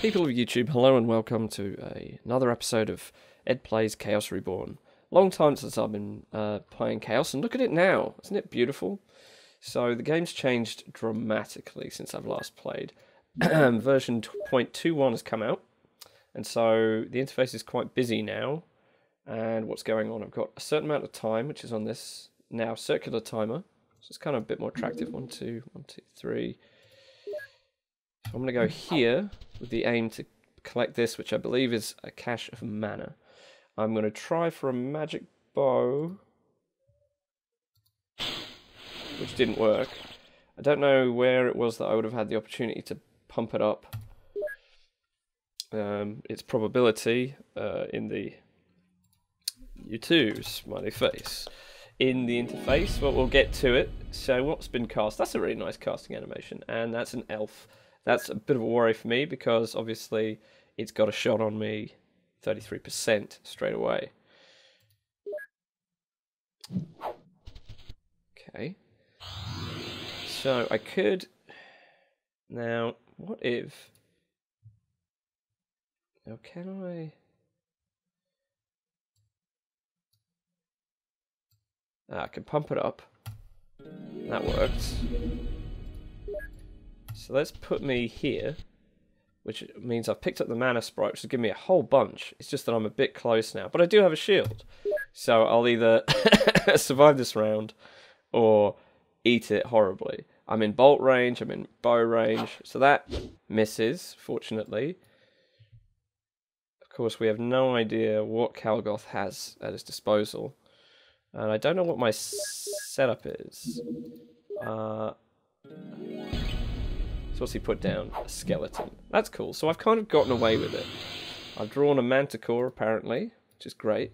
People of YouTube, hello and welcome to another episode of Ed Plays Chaos Reborn. Long time since I've been playing Chaos, and look at it now. Isn't it beautiful? So the game's changed dramatically since I've last played. Version 0.21 has come out, and so the interface is quite busy now. And what's going on? I've got a certain amount of time, which is on this now circular timer. So it's kind of a bit more attractive. 1, 2, 1, 2, 3. So I'm going to go here with the aim to collect this, which I believe is a cache of mana. I'm going to try for a magic bow, which didn't work. I don't know where it was that I would have had the opportunity to pump it up. Its probability in the U2 smiley face in the interface, but we'll get to it. So what's been cast? That's a really nice casting animation, and that's an elf. That's a bit of a worry for me because obviously it's got a shot on me 33% straight away. Okay. So I could... Now, what if... Now can I can pump it up. That works. So let's put me here, which means I've picked up the mana sprite, which has given me a whole bunch. It's just that I'm a bit close now, but I do have a shield. So I'll either survive this round or eat it horribly. I'm in bolt range, I'm in bow range, so that misses, fortunately. Of course, we have no idea what Kalgoth has at his disposal. And I don't know what my setup is. So what's he put down? A skeleton. That's cool. So I've kind of gotten away with it. I've drawn a manticore, apparently, which is great.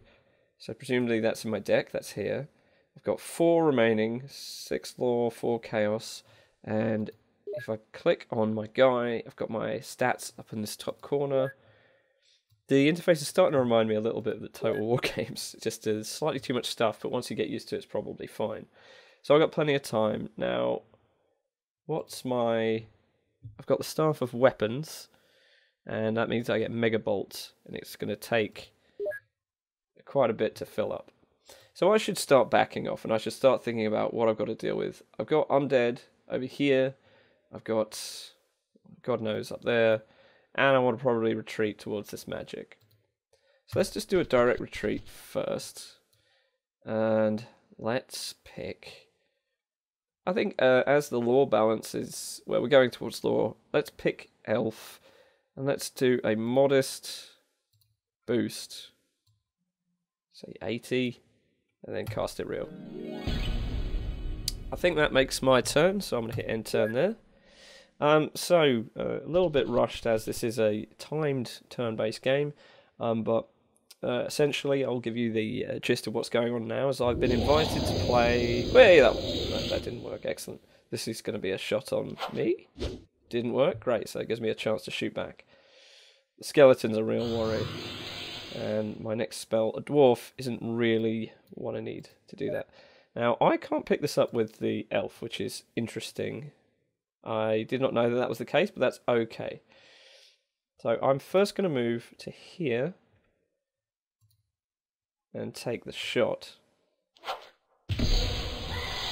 So presumably that's in my deck. That's here. I've got 4 remaining. 6 lore, 4 chaos. And if I click on my guy, I've got my stats up in this top corner. The interface is starting to remind me a little bit of the Total War games. It's just slightly too much stuff, but once you get used to it, it's probably fine. So I've got plenty of time. Now, what's my... I've got the Staff of Weapons, and that means I get Mega Bolt, and it's going to take quite a bit to fill up. So I should start backing off, and I should start thinking about what I've got to deal with. I've got Undead over here, I've got God knows up there, and I want to probably retreat towards this magic. So let's just do a direct retreat first, and let's pick... I think as the lore balance is, well, we're going towards lore, let's pick elf, and let's do a modest boost, say 80, and then cast it real. I think that makes my turn, so I'm going to hit end turn there. So, a little bit rushed as this is a timed turn-based game, but essentially I'll give you the gist of what's going on now, as I've been invited to play... Wait, that didn't work, excellent. This is going to be a shot on me. Didn't work, great, so it gives me a chance to shoot back. The skeleton's a real worry, and my next spell, a dwarf, isn't really what I need to do that. Now, I can't pick this up with the elf, which is interesting. I did not know that that was the case, but that's okay. So I'm first going to move to here and take the shot,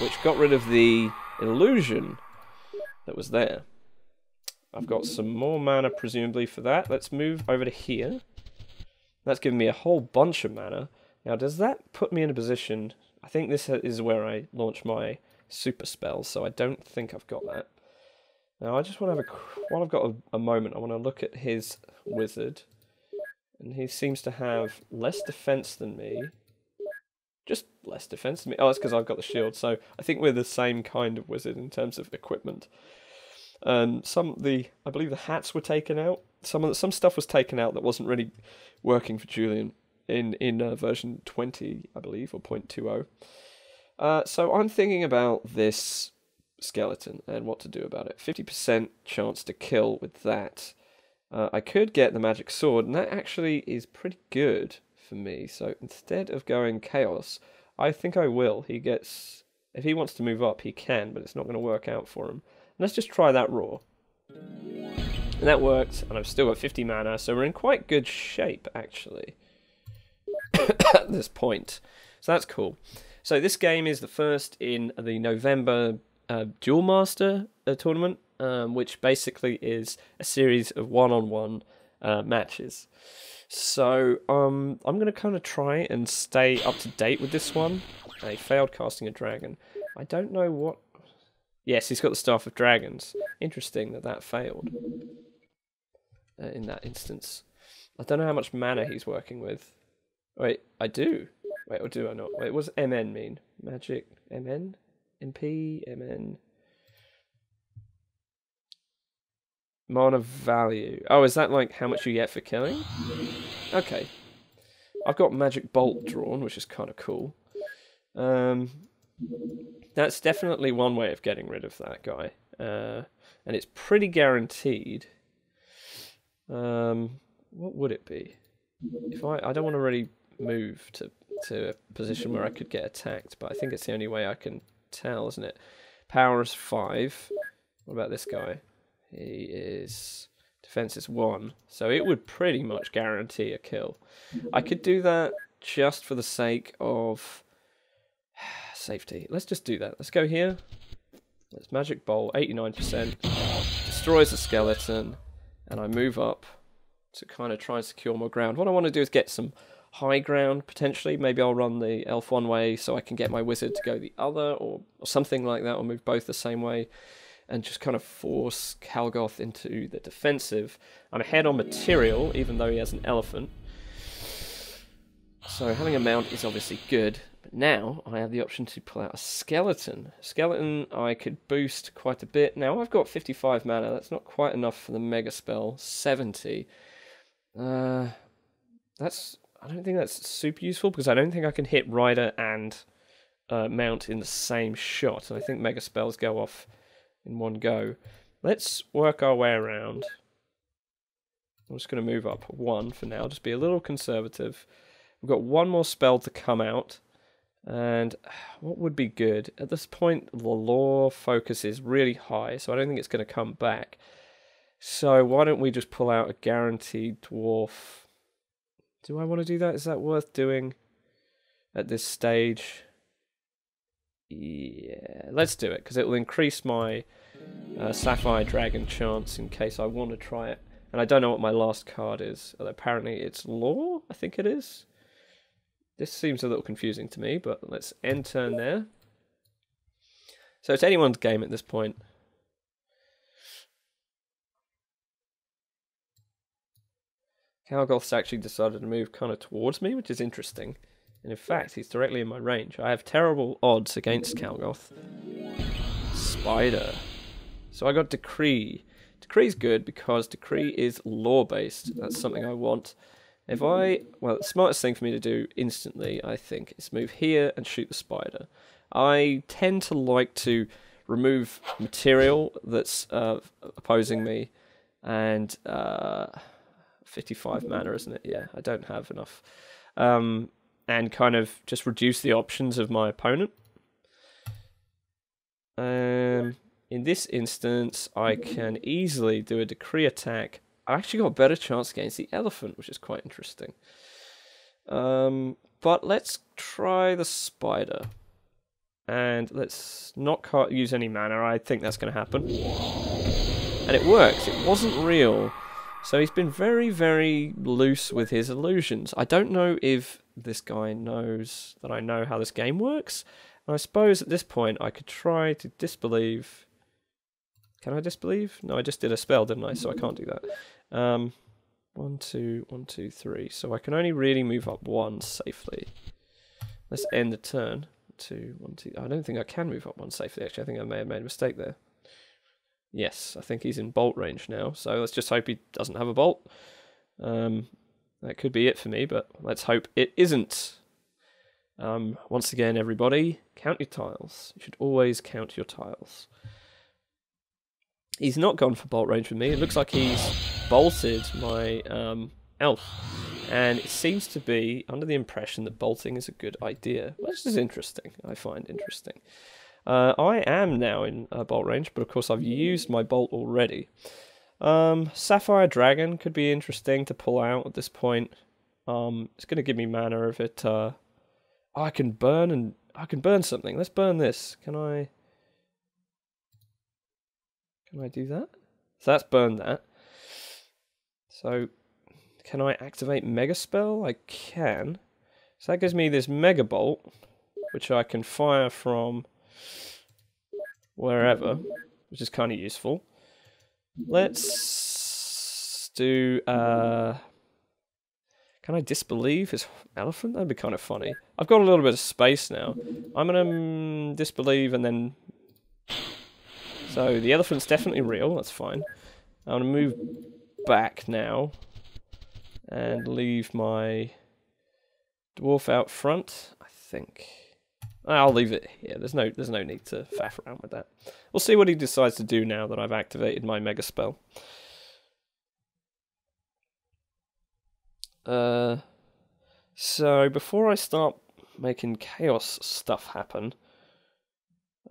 which got rid of the illusion that was there. I've got some more mana, presumably, for that. Let's move over to here. That's given me a whole bunch of mana. Now, does that put me in a position... I think this is where I launch my super spell, so I don't think I've got that. Now, I just want to have while I've got a moment, I want to look at his wizard. And he seems to have less defense than me. Just less defense than me. Oh, that's because I've got the shield. So I think we're the same kind of wizard in terms of equipment. I believe the hats were taken out. Some stuff was taken out that wasn't really working for Julian in version 20, I believe, or 0.20. So I'm thinking about this skeleton and what to do about it. 50% chance to kill with that. I could get the magic sword, and that actually is pretty good for me. So instead of going chaos, I think I will. He gets, if he wants to move up, he can, but it's not going to work out for him. Let's just try that raw. And that worked, and I've still got 50 mana, so we're in quite good shape, actually, at this point. So that's cool. So this game is the first in the November Duel Master tournament, which basically is a series of one-on-one matches. So I'm going to kind of try and stay up to date with this one. I failed casting a dragon. I don't know what... Yes, he's got the Staff of Dragons. Interesting that failed in that instance. I don't know how much mana he's working with. Wait, I do. Wait, or do I not? Wait, what does MN mean? Magic MN? MP? MN? Mana value. Oh, is that like how much you get for killing? Okay. I've got Magic Bolt drawn, which is kind of cool. That's definitely one way of getting rid of that guy. And it's pretty guaranteed. What would it be? If I don't want to really move to a position where I could get attacked, but I think it's the only way I can tell, isn't it? Power is 5. What about this guy? He is... Defense is 1. So it would pretty much guarantee a kill. I could do that just for the sake of safety. Let's just do that. Let's go here. Let's Magic Bolt, 89%. Destroys the skeleton. And I move up to kind of try and secure more ground. What I want to do is get some high ground, potentially. Maybe I'll run the elf one way so I can get my wizard to go the other, or something like that, or move both the same way, and just kind of force Kalgoth into the defensive. I'm ahead on material, even though he has an elephant. So having a mount is obviously good, but now I have the option to pull out a skeleton. Skeleton I could boost quite a bit. Now I've got 55 mana, that's not quite enough for the mega spell. 70. I don't think that's super useful, because I don't think I can hit rider and mount in the same shot, and I think mega spells go off in one go. Let's work our way around. I'm just going to move up 1 for now, just be a little conservative. We've got one more spell to come out, and what would be good? At this point, the lore focus is really high, so I don't think it's going to come back. So why don't we just pull out a guaranteed dwarf? Do I want to do that? Is that worth doing at this stage? Yeah, let's do it, because it will increase my Sapphire Dragon chance in case I want to try it. And I don't know what my last card is. Apparently it's Lore, I think it is. This seems a little confusing to me, but let's end turn there. So it's anyone's game at this point. Kalgoth's actually decided to move kind of towards me, which is interesting. And in fact, he's directly in my range. I have terrible odds against Kalgoth. Spider. So I got Decree. Decree's good because Decree is lore-based. That's something I want. Well, the smartest thing for me to do instantly, I think, is move here and shoot the spider. I tend to like to remove material that's opposing me, and 55 mana, isn't it? Yeah, I don't have enough. And kind of just reduce the options of my opponent. In this instance, I can easily do a Decree attack. I actually got a better chance against the elephant, which is quite interesting. But let's try the spider. And let's not use any mana. I think that's going to happen. And it works. It wasn't real. So he's been very, very loose with his illusions. I don't know if this guy knows that I know how this game works. And I suppose at this point I could try to disbelieve. Can I disbelieve? No, I just did a spell, didn't I? So I can't do that. 1, 2, 1, 2, 3. So I can only really move up 1 safely. Let's end the turn. 2, 1, 2. I don't think I can move up 1 safely, actually. I think I may have made a mistake there. Yes, I think he's in bolt range now. So let's just hope he doesn't have a bolt. That could be it for me, but let's hope it isn't. Once again, everybody, count your tiles. You should always count your tiles. He's not gone for bolt range with me. It looks like he's bolted my elf. And it seems to be under the impression that bolting is a good idea. Which is interesting, I find interesting. I am now in bolt range, but of course I've used my bolt already. Sapphire Dragon could be interesting to pull out at this point. It's going to give me mana if it... oh, I can burn something. Let's burn this. Can I do that? So that's burned that. So, can I activate Mega Spell? I can. So that gives me this Mega Bolt, which I can fire from wherever, which is kind of useful. Let's do... can I disbelieve his elephant? That'd be kind of funny. I've got a little bit of space now. I'm going to disbelieve and then... So the elephant's definitely real, that's fine. I'm going to move back now and leave my dwarf out front, I think. I'll leave it here. There's no need to faff around with that. We'll see what he decides to do now that I've activated my Mega Spell. So before I start making chaos stuff happen,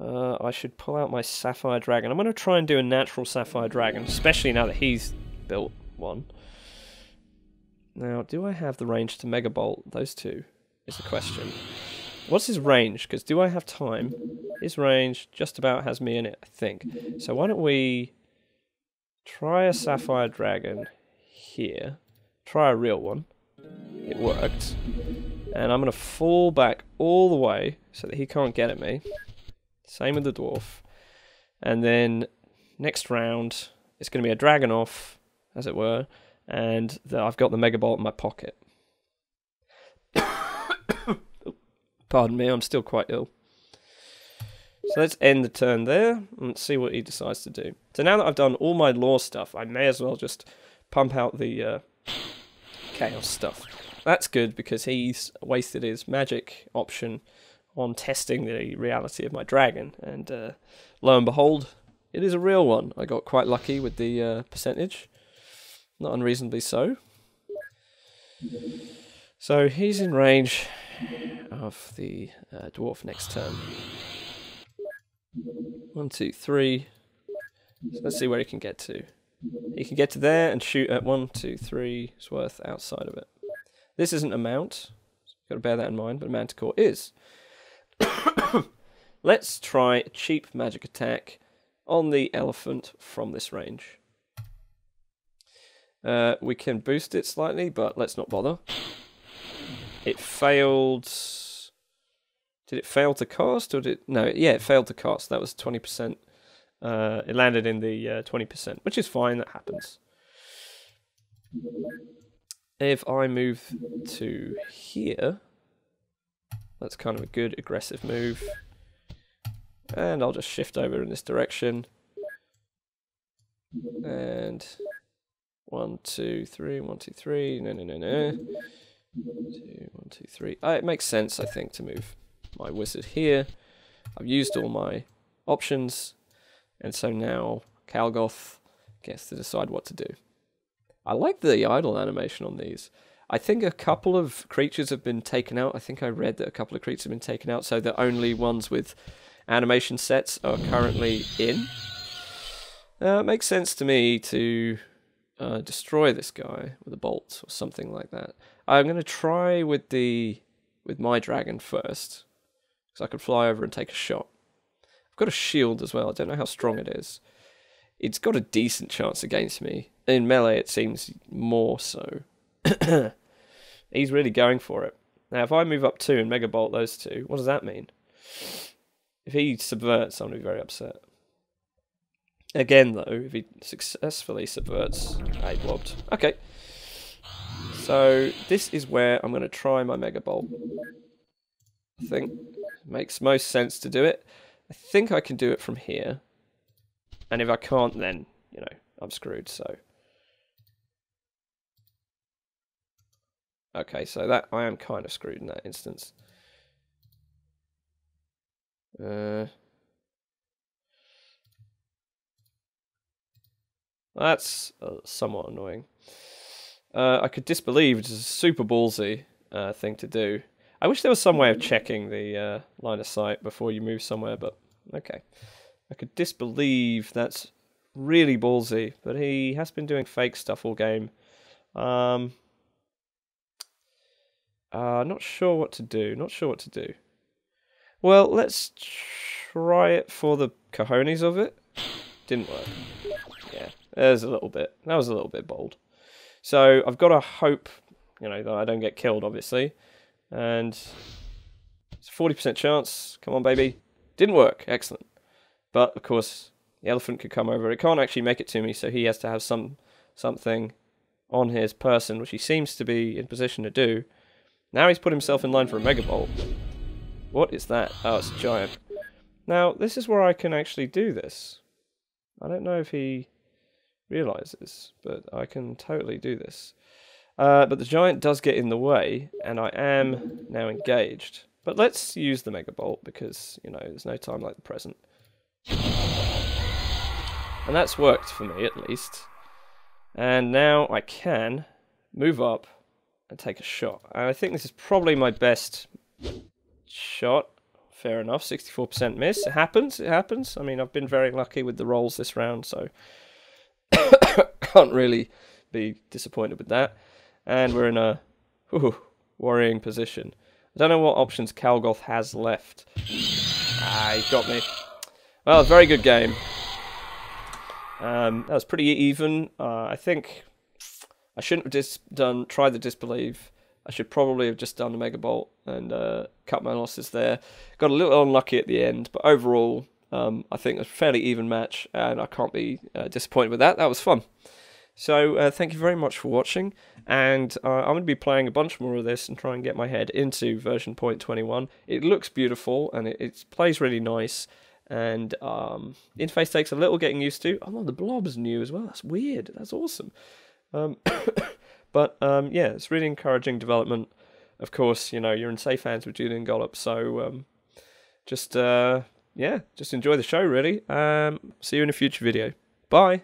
I should pull out my Sapphire Dragon. I'm going to try and do a natural Sapphire Dragon, especially now that he's built one. Now, do I have the range to Mega Bolt? Those two is the question. What's his range? Because do I have time? His range just about has me in it, I think. So why don't we try a Sapphire Dragon here. Try a real one. It worked. And I'm going to fall back all the way so that he can't get at me. Same with the dwarf. And then next round, it's going to be a dragon off, as it were. And I've got the Mega Bolt in my pocket. Pardon me, I'm still quite ill. So let's end the turn there and see what he decides to do. So now that I've done all my lore stuff, I may as well just pump out the chaos stuff. That's good because he's wasted his magic option on testing the reality of my dragon. And lo and behold, it is a real one. I got quite lucky with the percentage. Not unreasonably so. So he's in range of the dwarf next turn. 1, 2, 3. So let's see where he can get to. He can get to there and shoot at 1, 2, 3's worth outside of it. This isn't a mount. Got to bear that in mind, but a manticore is. Let's try a cheap magic attack on the elephant from this range. We can boost it slightly, but let's not bother. It failed. Did it fail to cast, or did no? Yeah, it failed to cast. That was 20%. It landed in the 20%, which is fine. That happens. If I move to here, that's kind of a good aggressive move. And I'll just shift over in this direction. And 1, 2, 3, 1, 2, 3. No. 2, 1, 2, 3. It makes sense, I think, to move my wizard here. I've used all my options, and so now Kalgoth gets to decide what to do. I like the idle animation on these. I think a couple of creatures have been taken out. I think I read that a couple of creatures have been taken out, so the only ones with animation sets are currently in. It makes sense to me to destroy this guy with a bolt or something like that. I'm going to try with my dragon first, because I could fly over and take a shot. I've got a shield as well. I don't know how strong it is. It's got a decent chance against me. In melee, it seems more so. He's really going for it. Now, if I move up 2 and Mega Bolt those two, what does that mean? If he subverts, I'm going to be very upset. Again, though, if he successfully subverts, I blobbed. Okay. So, this is where I'm going to try my Mega Bolt. I think it makes most sense to do it. I think I can do it from here. And if I can't, then, you know, I'm screwed, so. Okay, so that I am kind of screwed in that instance. That's somewhat annoying. I could disbelieve, which is a super ballsy thing to do. I wish there was some way of checking the line of sight before you move somewhere, but okay. I could disbelieve that's really ballsy, but he has been doing fake stuff all game. Not sure what to do. Not sure what to do. Well, let's try it for the cojones of it. Didn't work. Yeah, there's a little bit. That was a little bit bold. So I've got to hope, you know, that I don't get killed, obviously. And it's a 40% chance. Come on, baby. Didn't work. Excellent. But, of course, the elephant could come over. It can't actually make it to me, so he has to have something on his person, which he seems to be in position to do. Now he's put himself in line for a Mega Bolt. What is that? Oh, it's a giant. Now, this is where I can actually do this. I don't know if he realizes, but I can totally do this. But the giant does get in the way, and I am now engaged. But let's use the Mega Bolt, because, you know, there's no time like the present. And that's worked for me, at least. And now I can move up and take a shot. And I think this is probably my best shot. Fair enough, 64% miss. It happens, it happens. I mean, I've been very lucky with the rolls this round, so can't really be disappointed with that. And we're in a worrying position. I don't know what options Kalgoth has left. Ah, he got me. Well, very good game. That was pretty even. I think I shouldn't have tried the disbelieve. I should probably have just done the Mega Bolt and cut my losses there. Got a little unlucky at the end, but overall, I think a fairly even match, and I can't be disappointed with that. That was fun. So thank you very much for watching, and I'm going to be playing a bunch more of this and try and get my head into version 0.21. It looks beautiful, and it plays really nice. And interface takes a little getting used to. Oh, the blob's new as well. That's weird. That's awesome. But yeah, it's really encouraging development. Of course, you know, you're in safe hands with Julian Gollop. So yeah, just enjoy the show, really. See you in a future video. Bye.